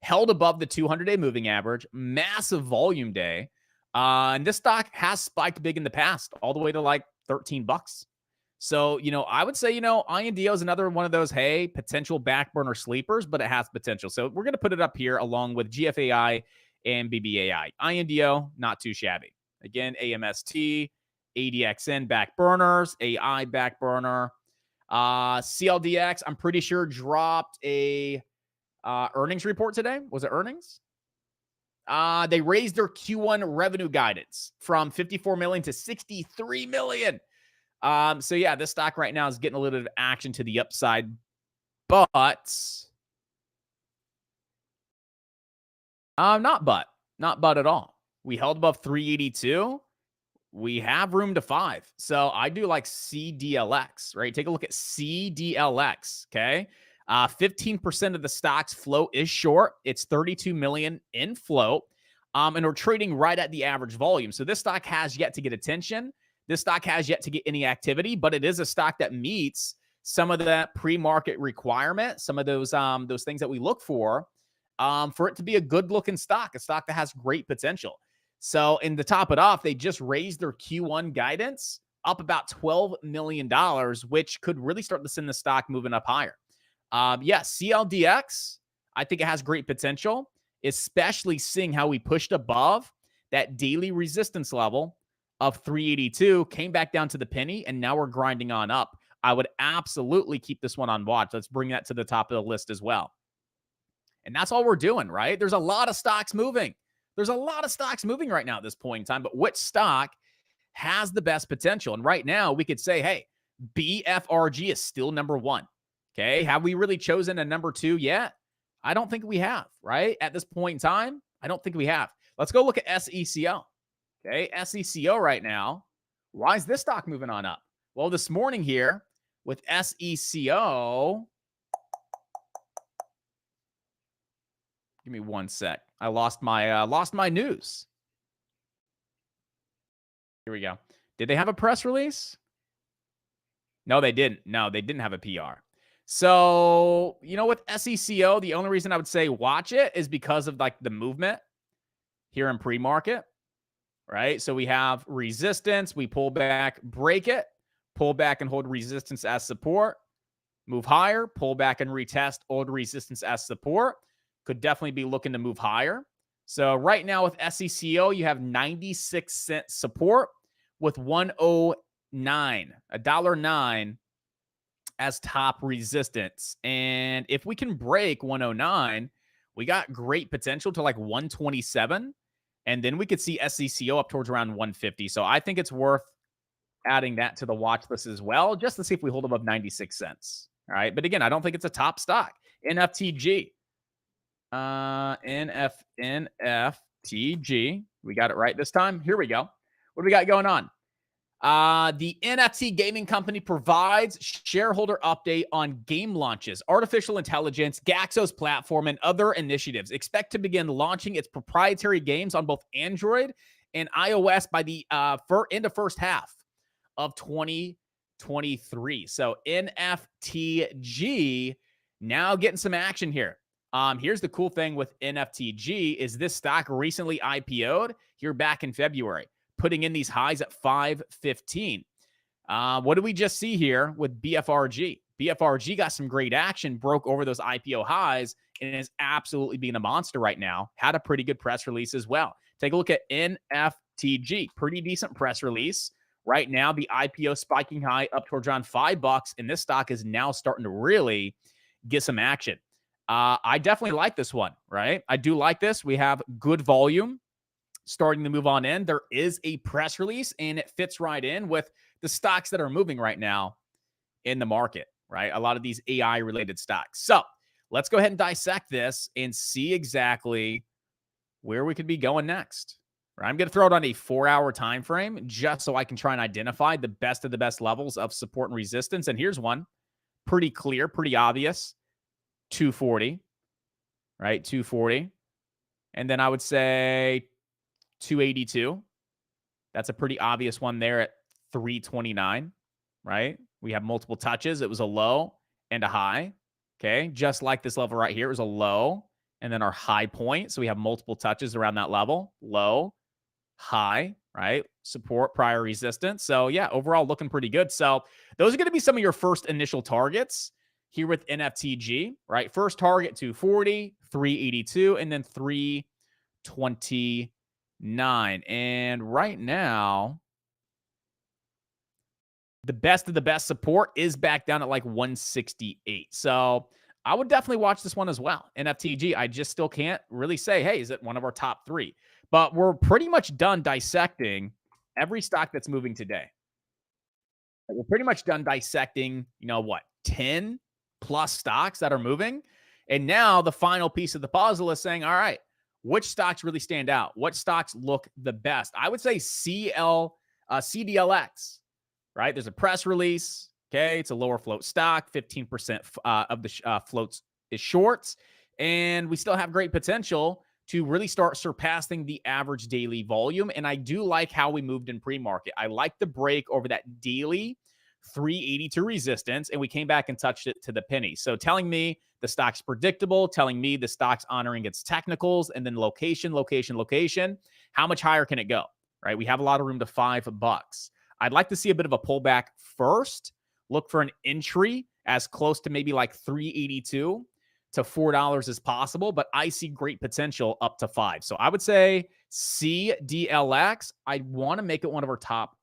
Held above the 200-day moving average, massive volume day. And this stock has spiked big in the past, all the way to like $13. So, I would say, INDO is another one of those, hey, potential back burner sleepers, but it has potential. So we're going to put it up here along with GFAI and BBAI. INDO, not too shabby. Again, AMST, ADXN back burners, AI back burner. CLDX, I'm pretty sure dropped a earnings report today. Was it earnings? They raised their Q1 revenue guidance from 54 million to 63 million. So yeah, this stock right now is getting a little bit of action to the upside, but not at all. We held above 382. We have room to 5. So I do like CDLX, right? Take a look at CDLX, okay? 15% of the stock's float is short. It's 32 million in float. And we're trading right at the average volume. So this stock has yet to get attention. This stock has yet to get any activity, but it is a stock that meets some of the pre-market requirement, some of those things that we look for it to be a good-looking stock, a stock that has great potential. So, in to top it off, they just raised their Q1 guidance up about $12 million, which could really start to send the stock moving up higher. Yeah, CLDX, I think it has great potential, especially seeing how we pushed above that daily resistance level of 382, came back down to the penny, and now we're grinding on up. I would absolutely keep this one on watch. Let's bring that to the top of the list as well. And that's all we're doing, right? There's a lot of stocks moving. There's a lot of stocks moving right now at this point in time, but which stock has the best potential? And right now, we could say, hey, BFRG is still number one. Okay. Have we really chosen a number two yet? I don't think we have, right? At this point in time, I don't think we have. Let's go look at SECO. Okay. SECO right now. Why is this stock moving on up? Well, this morning here with SECO, give me one sec. I lost my news. Here we go. Did they have a press release? No, they didn't. No, they didn't have a PR. So, with SECO, the only reason I would say watch it is because of like the movement here in pre-market, right? So we have resistance, we pull back, break it, pull back and hold resistance as support, move higher, pull back and retest old resistance as support. Could definitely be looking to move higher. So right now with SECO, you have 96-cent support with 109, $1.09 as top resistance. And if we can break 109, we got great potential to like 127. And then we could see SECO up towards around 150. So I think it's worth adding that to the watch list as well, just to see if we hold above 96 cents. All right. But again, I don't think it's a top stock. NFTG. NFTG. We got it right this time. Here we go. What do we got going on? The NFT gaming company provides shareholder update on game launches, artificial intelligence, Gaxo's platform, and other initiatives. Expect to begin launching its proprietary games on both Android and iOS by the end of first half of 2023. So NFTG now getting some action here. Here's the cool thing with NFTG is this stock recently IPO'd here back in February, putting in these highs at 515. What did we just see here with BFRG? BFRG got some great action, broke over those IPO highs, and is absolutely being a monster right now. Had a pretty good press release as well. Take a look at NFTG. Pretty decent press release. Right now, the IPO spiking high up towards around $5, and this stock is now starting to really get some action. I definitely like this one, right? I do like this. We have good volume starting to move on in. There is a press release, and it fits right in with the stocks that are moving right now in the market, right? A lot of these AI-related stocks. So let's go ahead and dissect this and see exactly where we could be going next. Right? I'm going to throw it on a 4-hour time frame just so I can try and identify the best of the best levels of support and resistance. And here's one. Pretty clear, pretty obvious. 240, right? 240. And then I would say 282. That's a pretty obvious one there at 329, right? We have multiple touches. It was a low and a high. Okay. Just like this level right here, it was a low and then our high point. So we have multiple touches around that level. Low, high, right? Support, prior resistance. So yeah, overall looking pretty good. So those are going to be some of your first initial targets here with NFTG, right? First target 240, 382, and then 329. And right now, the best of the best support is back down at like 168. So I would definitely watch this one as well. NFTG, I just still can't really say, hey, is it one of our top three? But we're pretty much done dissecting every stock that's moving today. We're pretty much done dissecting, 10 plus stocks that are moving. And now the final piece of the puzzle is saying, all right, which stocks really stand out? What stocks look the best? I would say CDLX, right? There's a press release. Okay. It's a lower float stock. 15% of the floats is shorts. And we still have great potential to really start surpassing the average daily volume. And I do like how we moved in pre-market. I like the break over that daily 382 resistance, and we came back and touched it to the penny. So telling me the stock's predictable, telling me the stock's honoring its technicals, and then location. How much higher can it go, right? We have a lot of room to $5. I'd like to see a bit of a pullback first, look for an entry as close to maybe like 382 to $4 as possible, but I see great potential up to 5. So I would say CDLX. I want to make it one of our top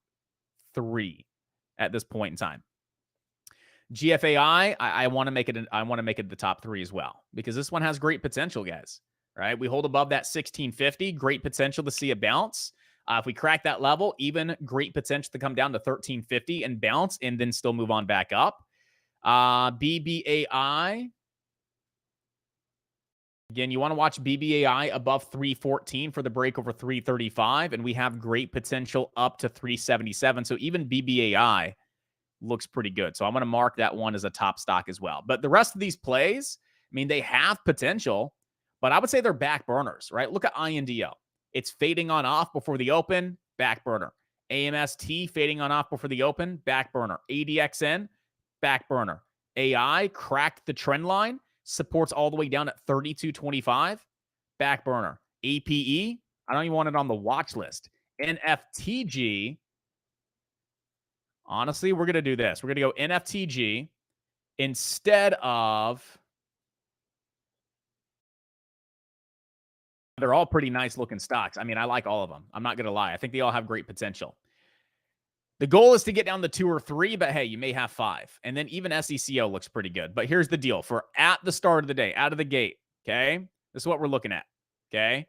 3 at this point in time. GFAI, I want to make it. I want to make it the top 3 as well, because this one has great potential, guys. Right, we hold above that 1650. Great potential to see a bounce. If we crack that level, even great potential to come down to 1350 and bounce, and then still move on back up. BBAI. Again, you want to watch BBAI above 314 for the break over 335, and we have great potential up to 377. So even BBAI looks pretty good. So I'm going to mark that one as a top stock as well. But the rest of these plays, I mean, they have potential, but I would say they're back burners, right? Look at INDO. It's fading on off before the open, back burner. AMST fading on off before the open, back burner. ADXN, back burner. AI cracked the trend line, supports all the way down at 32.25, back burner. APE, I don't even want it on the watch list. NFTG, honestly, we're going to do this. We're going to go NFTG instead of. They're all pretty nice looking stocks. I mean, I like all of them. I'm not going to lie. I think they all have great potential. The goal is to get down to 2 or 3, but hey, you may have 5. And then even SECO looks pretty good. But here's the deal. For at the start of the day, out of the gate, okay? This is what we're looking at, okay?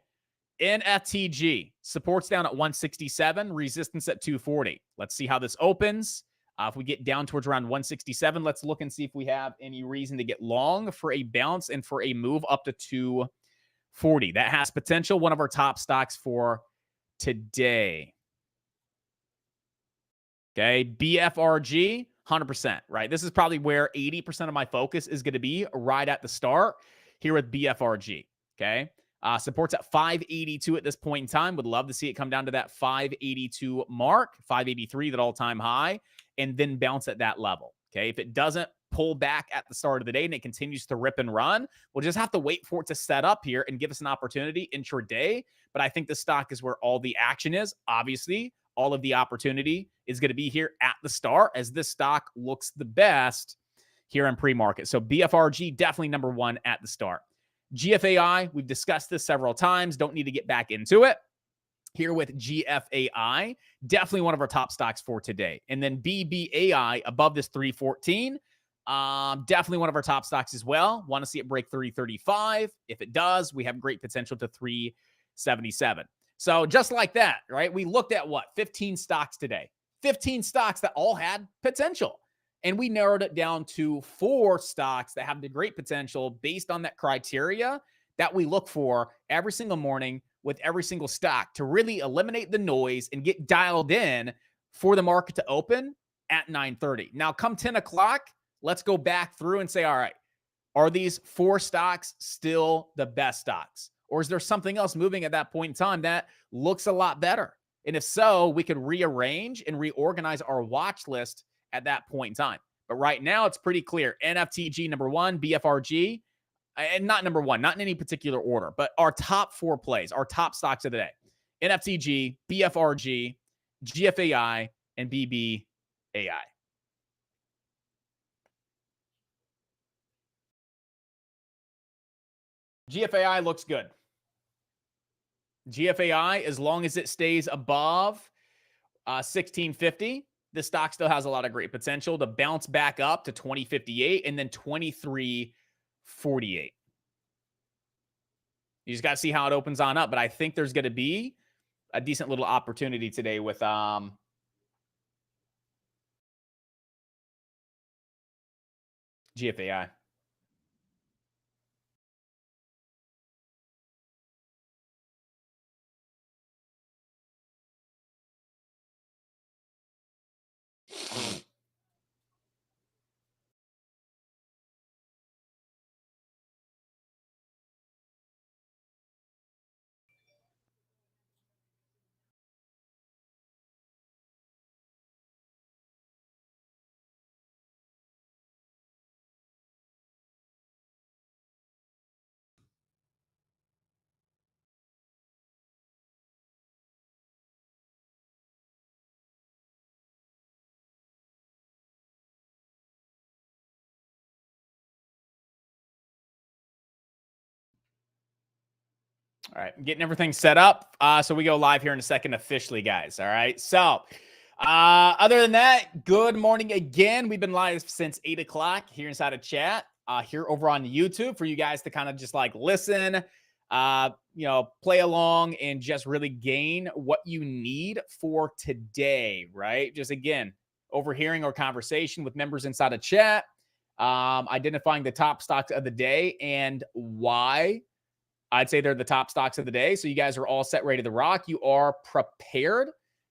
NFTG, supports down at 167, resistance at 240. Let's see how this opens. If we get down towards around 167, let's look and see if we have any reason to get long for a bounce and for a move up to 240. That has potential. One of our top stocks for today. Okay, BFRG, 100%, right? This is probably where 80% of my focus is going to be right at the start here with BFRG, okay? Supports at 582 at this point in time. Would love to see it come down to that 582 mark, 583, that all-time high, and then bounce at that level, okay? If it doesn't pull back at the start of the day and it continues to rip and run, we'll just have to wait for it to set up here and give us an opportunity intraday. But I think the stock is where all the action is. Obviously, all of the opportunity is going to be here at the start, as this stock looks the best here in pre-market. So BFRG, definitely number 1 at the start. GFAI, we've discussed this several times. Don't need to get back into it. Here with GFAI, definitely one of our top stocks for today. And then BBAI above this 314. Definitely one of our top stocks as well. Want to see it break 335. If it does, we have great potential to 377. So just like that, right? We looked at what? 15 stocks today. 15 stocks that all had potential. And we narrowed it down to 4 stocks that have the great potential based on that criteria that we look for every single morning with every single stock to really eliminate the noise and get dialed in for the market to open at 9:30. Now, come 10 o'clock, let's go back through and say, all right, are these 4 stocks still the best stocks? Or is there something else moving at that point in time that looks a lot better? And if so, we could rearrange and reorganize our watch list at that point in time. But right now, it's pretty clear. NFTG, number 1, BFRG, and not number 1, not in any particular order, but our top 4 plays, our top stocks of the day. NFTG, BFRG, GFAI, and BBAI. GFAI looks good. GFAI, as long as it stays above 1650, the stock still has a lot of great potential to bounce back up to 2058 and then 2348. You just got to see how it opens on up, but I think there's going to be a decent little opportunity today with GFAI. All right, getting everything set up. So we go live here in a second officially, guys. All right. So other than that, good morning again. We've been live since 8 o'clock here inside of chat, here over on YouTube for you guys to kind of just like listen, play along and just really gain what you need for today, right? Just again, overhearing our conversation with members inside of chat, identifying the top stocks of the day and why I'd say they're the top stocks of the day. So you guys are all set, ready to rock. You are prepared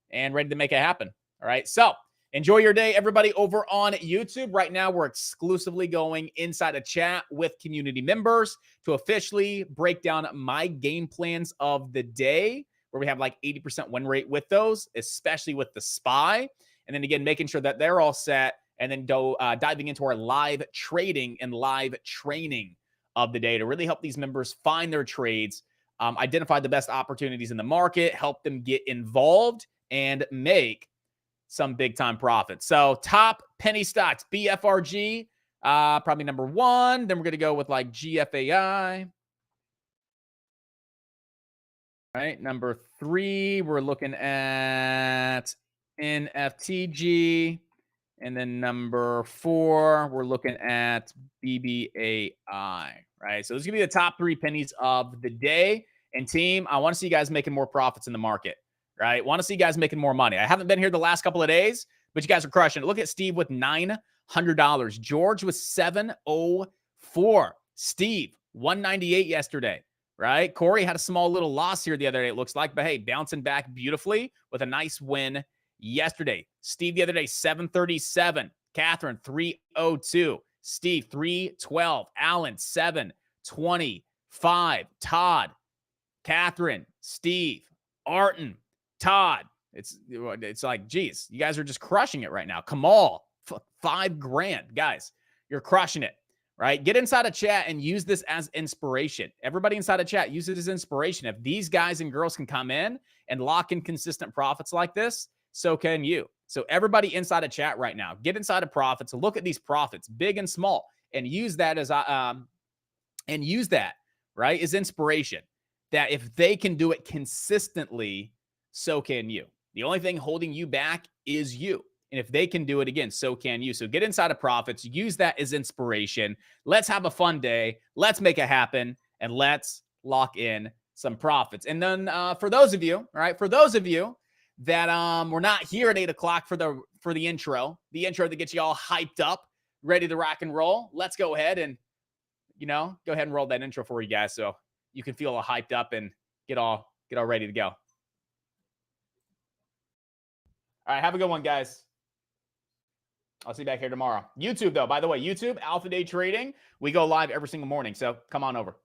and ready to make it happen. All right. So enjoy your day, everybody, over on YouTube. Right now, we're exclusively going inside a chat with community members to officially break down my game plans of the day, where we have like 80% win rate with those, especially with the SPY. And then again, making sure that they're all set and then diving into our live trading and live training of the day to really help these members find their trades, identify the best opportunities in the market, help them get involved and make some big time profits. So top penny stocks, BFRG, probably number one. Then we're going to go with like GFAI. All right. Number three, we're looking at NFTG. And then number four, we're looking at BBAI, right? So those are going to be the top three pennies of the day. And team, I want to see you guys making more profits in the market, right? Want to see you guys making more money. I haven't been here the last couple of days, but you guys are crushing it. Look at Steve with $900. George with $704. Steve, $198 yesterday, right? Corey had a small little loss here the other day, it looks like, but hey, bouncing back beautifully with a nice win yesterday. Steve the other day, 737. Catherine, 302. Steve, 312. Alan, 725. Todd, Catherine, Steve, Arton, Todd. It's like, geez, you guys are just crushing it right now. Kamal, $5,000. Guys, you're crushing it, right? Get inside a chat and use this as inspiration. Everybody inside a chat, use it as inspiration. If these guys and girls can come in and lock in consistent profits like this, so can you. So everybody inside a chat right now, get inside of profits, look at these profits, big and small, and use that as right as inspiration. That if they can do it consistently, so can you. The only thing holding you back is you. And if they can do it again, so can you. So get inside of profits, use that as inspiration. Let's have a fun day. Let's make it happen. And let's lock in some profits. And then for those of you, all right, for those of you that we're not here at 8 o'clock for the intro that gets you all hyped up, ready to rock and roll. Let's go ahead and, go ahead and roll that intro for you guys so you can feel all hyped up and get all ready to go. All right, have a good one, guys. I'll see you back here tomorrow. YouTube, though, by the way, YouTube, Alpha Day Trading, we go live every single morning, so come on over.